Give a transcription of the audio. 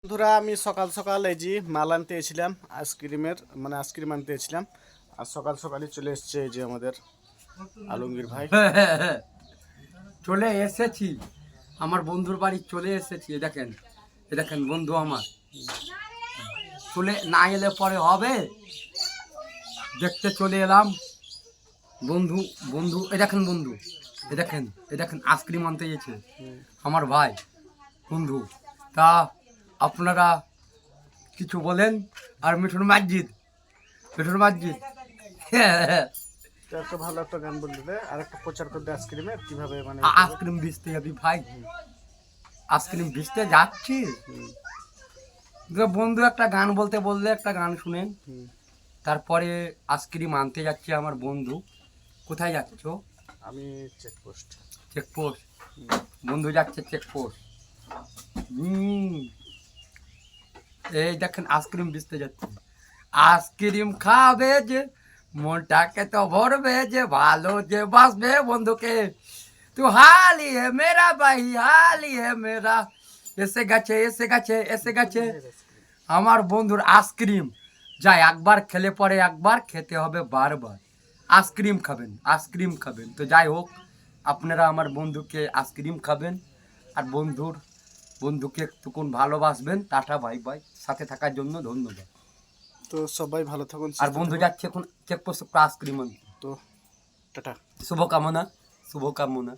বন্ধুরা আমি সকাল সকাল এই যে মাল আনতে এসেছিলাম আইসক্রিমের মানে আইসক্রিম আনতে এসেছিলাম আর সকাল সকালই চলে এসছে এই যে আমাদের আলমগীর ভাই। চলে এসেছি আমার বন্ধুর বাড়ি চলে এসেছি। এ দেখেন বন্ধু আমার চলে না এলে পরে হবে, দেখতে চলে এলাম। বন্ধু বন্ধু এ দেখেন বন্ধু, এ দেখেন আইসক্রিম আনতে গেছে আমার ভাই বন্ধু। তা আপনারা কিছু বলেন। আর মিঠুন মসজিদ তো একটা ভালো একটা গান বলতে দে আর একটা প্রচার করতে আইসক্রিমের কিভাবে মানে আইসক্রিম ভিজতে যাবি ভাই, আইসক্রিম ভিজতে যাচ্ছি। তো বন্ধু একটা গান বলতে বললে একটা গান শুনেন, তারপরে আইসক্রিম আনতে যাচ্ছে আমার বন্ধু। কোথায় যাচ্ছ? আমি চেকপোস্ট। চেকপোস্ট, বন্ধু যাচ্ছে চেকপোস্ট। এই দেখেন আইসক্রিম ভিজতে যাচ্ছে। আইসক্রিম খাবে যে মনটাকে তো ভরবে যে, ভালো যে বাসবে বন্ধুকে। তু হালি হে মেরা ভাই, হালি হে মেরা। এসে গেছে আমার বন্ধুর আইসক্রিম। যাই একবার খেলে পরে একবার খেতে হবে বারবার। আইসক্রিম খাবেন। তো যাই হোক, আপনারা আমার বন্ধুকে আইসক্রিম খাবেন আর বন্ধুকে একটুকুন ভালোবাসবেন। টাটা বাই বাই, সাথে থাকার জন্য ধন্যবাদ। তো সবাই ভালো থাকুন আর বন্ধু যাচ্ছে এখন চেকপোস্ট আইসক্রিম আনতে। তো টাটা। শুভকামনা।